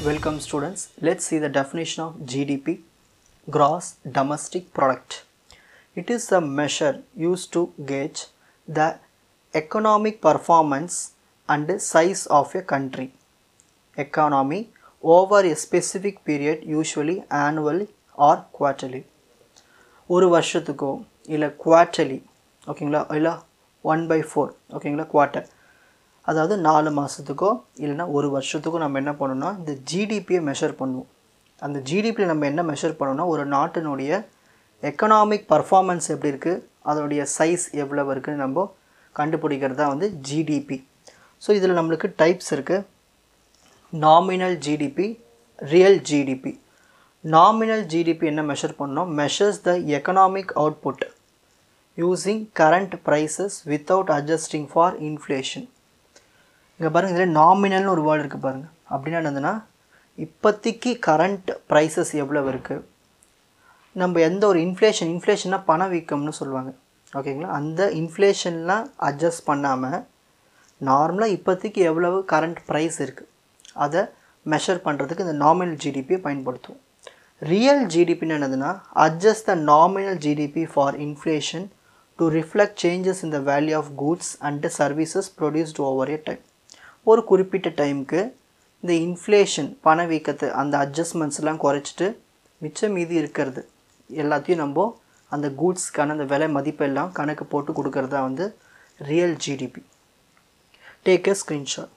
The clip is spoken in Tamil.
Welcome students. Let's see the definition of GDP, Gross Domestic Product. It is a measure used to gauge the economic performance and size of a country. Economy over a specific period, usually annually or quarterly. ஒரு வருஷத்துக்கோ இல்லை குவார்ட்டர்லி ஓகேங்களா, இல்லை 1/4 ஓகேங்களா குவார்ட்டர், அதாவது 4 மாதத்துக்கோ இல்லைனா ஒரு வருஷத்துக்கோ நம்ம என்ன பண்ணணும்னா இந்த ஜிடிபியை மெஷர் பண்ணுவோம். அந்த ஜிடிபியில் நம்ம என்ன மெஷர் பண்ணோம்னா ஒரு நாட்டினுடைய எக்கனாமிக் பர்ஃபார்மன்ஸ் எப்படி இருக்குது, அதனுடைய சைஸ் எவ்வளவு இருக்குதுன்னு நம்ம கண்டுபிடிக்கிறது தான் வந்து ஜிடிபி. ஸோ இதில் நம்மளுக்கு டைப்ஸ் இருக்குது. Nominal GDP, real GDP. Nominal GDP என்ன மெஷர் பண்ணோம், measures the economic output using current prices without adjusting for inflation. இங்கே பாருங்கள், இதில் நாமினல்னு ஒரு வேர்டு இருக்குது பாருங்கள். அப்படின்னா என்னதுன்னா இப்போதைக்கு கரண்ட் ப்ரைஸஸ் எவ்வளோ இருக்குது, நம்ம எந்த ஒரு இன்ஃப்ளேஷன்னா பணவீக்கம்னு சொல்லுவாங்க ஓகேங்களா, அந்த இன்ஃப்ளேஷன்லாம் அட்ஜஸ்ட் பண்ணாமல் நார்மலாக இப்போதைக்கு எவ்வளவு கரண்ட் ப்ரைஸ் இருக்குது அதை மெஷர் பண்ணுறதுக்கு இந்த நாமினல் ஜிடிபியை பயன்படுத்துவோம். ரியல் ஜிடிபின்னு என்னதுன்னா adjust the nominal GDP for inflation to reflect changes in the value of goods and services produced over a time. ஒரு குறிப்பிட்ட டைமுக்கு இந்த இன்ஃப்ளேஷன் பணவீக்கத்தை அந்த அட்ஜஸ்ட்மெண்ட்ஸ்லாம் குறைச்சிட்டு மிச்சம் மீதி இருக்கிறது எல்லாத்தையும் நம்ம அந்த கூட்ஸ்க்கான அந்த விலை மதிப்பெல்லாம் கணக்கு போட்டு கொடுக்கறது தான் வந்து real GDP. Take a screenshot.